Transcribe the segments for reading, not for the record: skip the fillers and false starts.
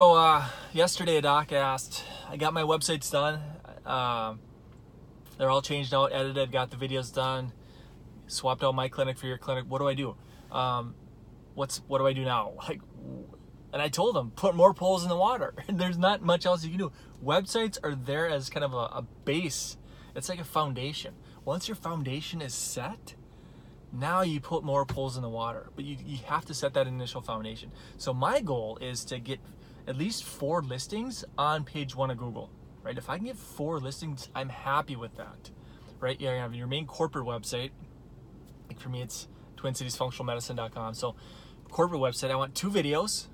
So yesterday a doc asked, I got my websites done. They're all changed out, edited, got the videos done, swapped out my clinic for your clinic. What do I do? What do I do now? And I told them, put more poles in the water. There's not much else you can do. Websites are there as kind of a base. It's like a foundation. Once your foundation is set, now you put more poles in the water. But you have to set that initial foundation. So my goal is to get at least 4 listings on page 1 of Google, right? If I can get 4 listings, I'm happy with that, right? You have your main corporate website. Like for me, it's TwinCitiesFunctionalMedicine.com. So corporate website, I want 2 videos.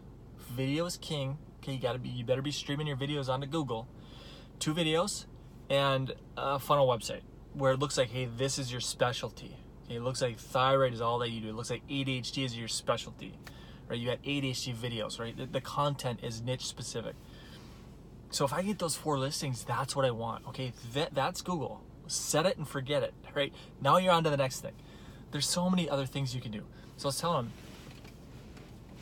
Video is king. Okay, you better be streaming your videos onto Google. 2 videos and a funnel website where it looks like, hey, this is your specialty. Okay, it looks like thyroid is all that you do. It looks like ADHD is your specialty. Right, you got ADHD videos, right? The content is niche specific. So if I get those 4 listings, that's what I want. Okay, that's Google. Set it and forget it, right? Now you're on to the next thing. There's so many other things you can do. So I was telling them,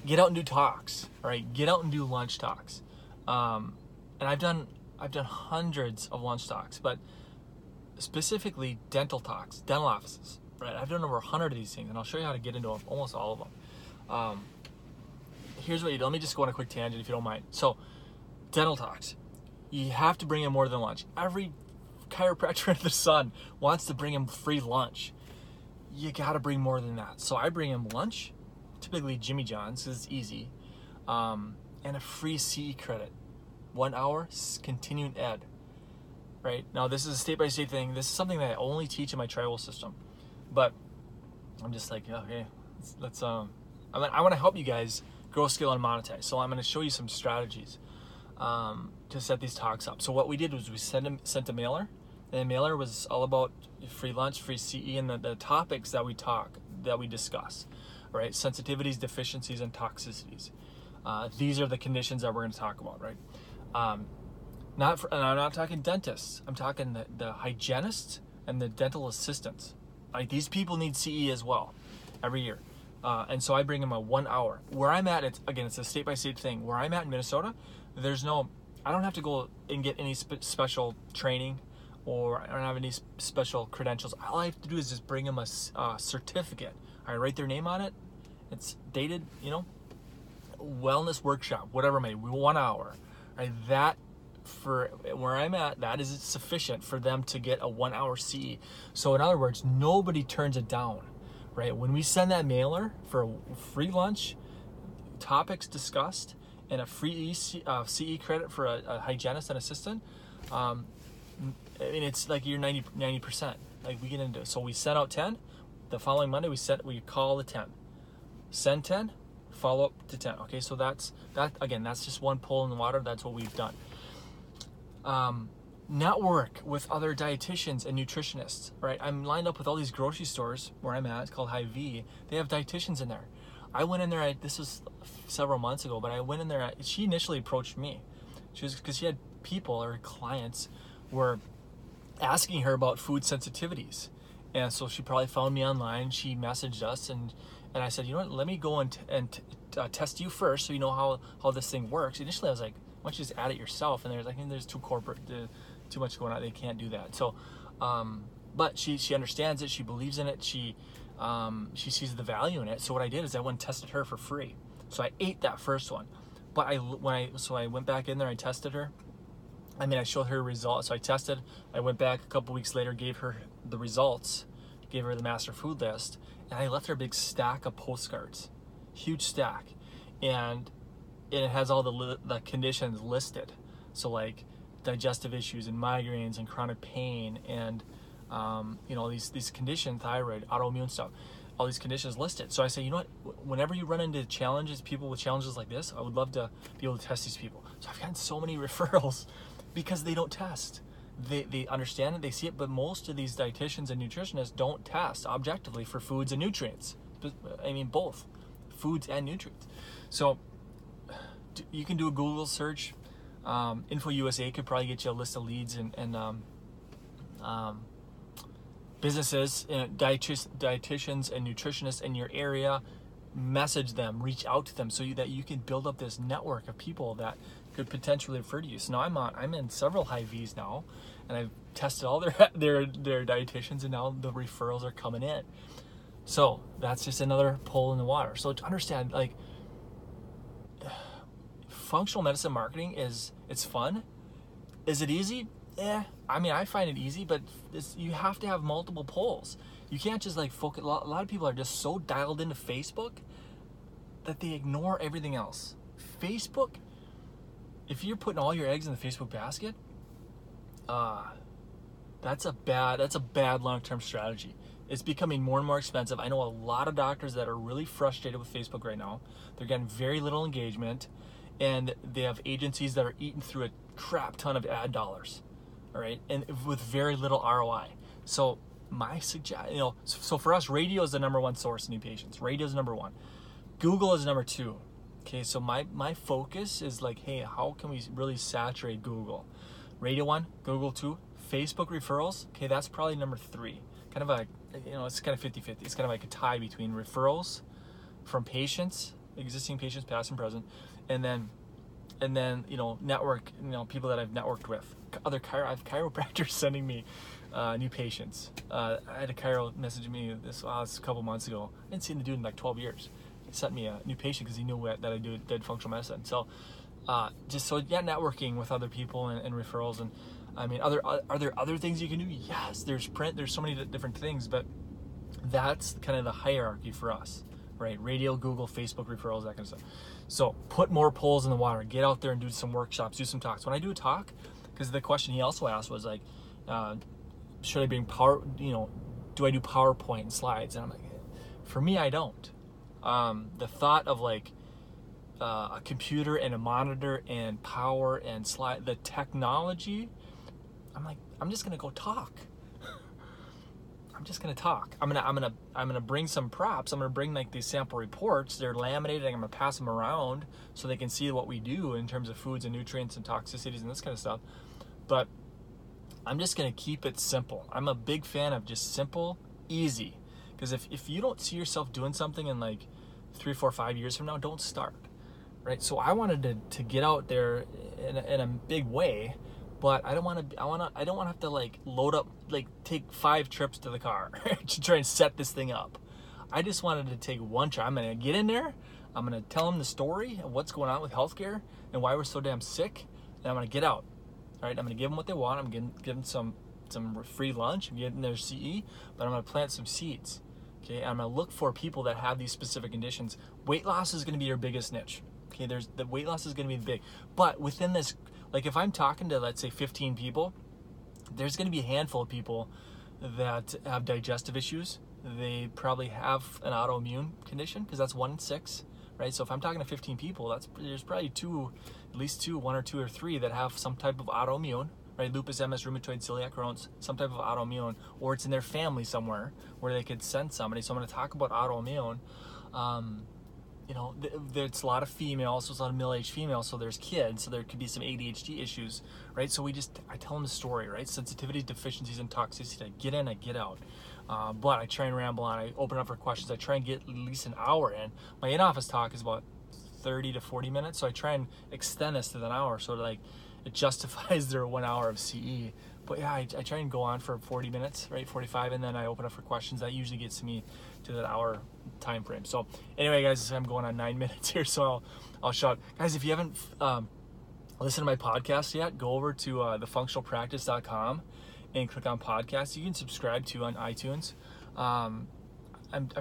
get out and do talks, right? Get out and do lunch talks. And I've done hundreds of lunch talks, but specifically dental talks, dental offices, right? I've done over 100 of these things, and I'll show you how to get into almost all of them. Here's what you do. Let me just go on a quick tangent if you don't mind. So, dental talks. You have to bring in more than lunch. Every chiropractor under the sun wants to bring him free lunch. You got to bring more than that. So I bring him lunch, typically Jimmy John's because it's easy, and a free CE credit. 1 hour continuing ed. Right? Now, this is a state-by-state thing. This is something that I only teach in my TriWell system. But I'm just like, okay, let's I want to help you guys grow, scale, and monetize. So I'm going to show you some strategies to set these talks up. So what we did was we sent a mailer, and the mailer was all about free lunch, free CE, and the topics that we discuss, right? Sensitivities, deficiencies, and toxicities. These are the conditions that we're going to talk about, right? And I'm not talking dentists. I'm talking the hygienists and the dental assistants. Like, these people need CE as well every year. And so I bring them a 1 hour. Where I'm at, it's a state-by-state thing. Where I'm at in Minnesota, I don't have to go and get any special training, or I don't have any special credentials. All I have to do is just bring them a certificate. I write their name on it. It's dated, wellness workshop, whatever it may be, 1 hour. Right? That, for where I'm at, that is sufficient for them to get a 1 hour CE. So in other words, nobody turns it down. Right, when we send that mailer for a free lunch, topics discussed, and a free CE credit for a hygienist and assistant, it's like you're 90%. Like, we get into it. So we sent out 10. The following Monday, we call the 10. Send 10, follow up to 10. Okay, so that's just one pull in the water. That's what we've done. Network with other dietitians and nutritionists, right? I'm lined up with all these grocery stores where I'm at. It's called Hy-Vee. They have dietitians in there. I went in there, this was several months ago, but I went in there, she initially approached me. Because she had people, or clients, were asking her about food sensitivities. And so she probably found me online. She messaged us, and I said, you know what, let me go and test you first so you know how this thing works. Initially, I was like, why don't you just add it yourself? And there's too corporate, too much going on. They can't do that. So, but she understands it. She believes in it. She sees the value in it. So what I did is I went and tested her for free. So I ate that first one. But I went back in there. I tested her. I showed her results. So I tested. I went back a couple weeks later, gave her the results, gave her the master food list, and I left her a big stack of postcards, huge stack, and it has all the conditions listed. So like digestive issues and migraines and chronic pain and these conditions, thyroid, autoimmune stuff, all these conditions listed. So I say, you know what, whenever you run into challenges, people with challenges like this, I would love to be able to test these people. So I've gotten so many referrals because they don't test. They understand it, they see it, but most of these dietitians and nutritionists don't test objectively for foods and nutrients. Both foods and nutrients. So you can do a Google search. InfoUSA could probably get you a list of leads and businesses, dietitians and nutritionists in your area. message them, reach out to them, so that you can build up this network of people that could potentially refer to you. So now I'm in several Hy-Vees now, and I've tested all their dietitians, and now the referrals are coming in. So that's just another pole in the water. So to understand, like, functional medicine marketing it's fun. Is it easy? I mean, I find it easy, but you have to have multiple poles. You can't just like focus. A lot of people are just so dialed into Facebook that they ignore everything else. Facebook, if you're putting all your eggs in the Facebook basket, that's a bad long-term strategy. It's becoming more and more expensive. I know a lot of doctors that are really frustrated with Facebook right now. They're getting very little engagement, and they have agencies that are eating through a crap ton of ad dollars, all right, and with very little ROI. So my suggestion, so for us, radio is the number one source of new patients. Radio is number one. Google is number two. Okay, so my focus is like, hey, how can we really saturate Google? Radio 1, Google 2, Facebook referrals. Okay, that's probably number 3. Kind of a, it's kind of 50-50. It's kind of like a tie between referrals from patients, existing patients, past and present, and then network, people that I've networked with. I have chiropractors sending me new patients. I had a chiro message me this a couple months ago. I didn't see the dude in like 12 years. He sent me a new patient because he knew that I did functional medicine. So networking with other people and referrals. And I mean, are there other things you can do? Yes, there's so many different things, but that's kind of the hierarchy for us, right? Radio, Google, Facebook referrals, that kind of stuff. So put more poles in the water. Get out there and do some workshops, do some talks. When I do a talk, because the question he also asked was like, should I bring do I do PowerPoint and slides? And I'm like, for me, I don't. The thought of like a computer and a monitor and power and slide, the technology, I'm like, I'm just gonna go talk. I'm just gonna talk. I'm gonna bring some props. I'm gonna bring like these sample reports. They're laminated. I'm gonna pass them around so they can see what we do in terms of foods and nutrients and toxicities and this kind of stuff. But I'm just gonna keep it simple. I'm a big fan of just simple, easy. Because if you don't see yourself doing something in like 3, 4, 5 years from now, don't start, right? So I wanted to get out there in a big way, but I don't want to have to like load up, like take 5 trips to the car to try and set this thing up. I just wanted to take one try. I'm gonna get in there. I'm gonna tell them the story of what's going on with healthcare and why we're so damn sick, and I'm gonna get out. All right, I'm gonna give them what they want. I'm gonna give them some free lunch. I'm getting their CE, but I'm gonna plant some seeds. Okay, I'm gonna look for people that have these specific conditions. Weight loss is gonna be your biggest niche. Okay, the weight loss is gonna be big, but within this, like if I'm talking to, let's say 15 people, there's gonna be a handful of people that have digestive issues. They probably have an autoimmune condition, because that's 1 in 6, right? So if I'm talking to 15 people, there's probably at least 1 or 2 or 3 that have some type of autoimmune, right? Lupus, MS, rheumatoid, celiac, Crohn's, some type of autoimmune, or it's in their family somewhere where they could send somebody. So I'm going to talk about autoimmune. There's a lot of females, so there's a lot of middle-aged females, so there's kids, so there could be some ADHD issues, right? So I tell them the story, right? Sensitivity, deficiencies, and toxicity. I get in, I get out. But I try and ramble on. I open up for questions. I try and get at least an hour in. My in-office talk is about 30 to 40 minutes, so I try and extend this to an hour, so like it justifies their 1 hour of CE. But yeah, I try and go on for 40 minutes, right, 45, and then I open up for questions. That usually gets me to that hour time frame. So anyway, guys, I'm going on 9 minutes here, so I'll shut. Guys, if you haven't listened to my podcast yet, go over to thefunctionalpractice.com and click on podcasts. You can subscribe to on iTunes. I'm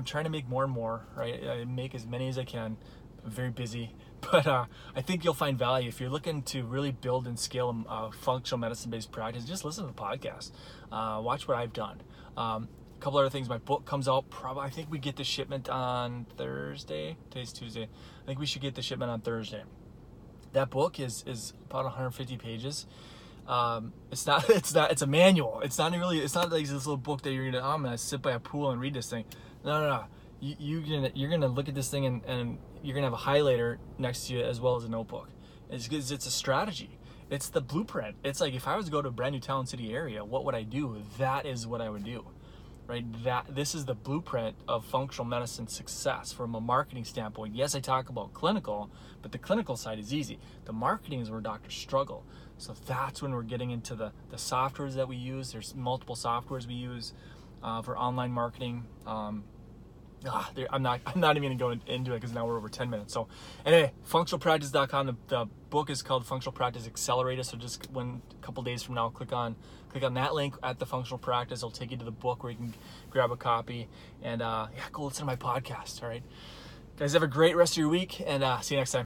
trying to make more and more, right? I make as many as I can. I'm very busy, but I think you'll find value if you're looking to really build and scale a functional medicine-based practice. Just listen to the podcast. Watch what I've done. A couple other things. My book comes out I think we get the shipment on Thursday. Today's Tuesday. I think we should get the shipment on Thursday. That book is about 150 pages. It's a manual. It's not like this little book that I'm gonna sit by a pool and read this thing. No. You're gonna look at this thing and you're gonna have a highlighter next to you as well as a notebook. It's a strategy. It's the blueprint. It's like if I was to go to a brand new Talon City area, what would I do? That is what I would do, right? This is the blueprint of functional medicine success from a marketing standpoint. Yes, I talk about clinical, but the clinical side is easy. The marketing is where doctors struggle. So that's when we're getting into the softwares that we use. There's multiple softwares we use for online marketing. I'm not even gonna go into it because now we're over 10 minutes. So anyway, functionalpractice.com. The book is called Functional Practice Accelerator. So just a couple days from now, click on that link at the Functional Practice. It'll take you to the book where you can grab a copy and go listen to my podcast. All right, guys, have a great rest of your week, and see you next time.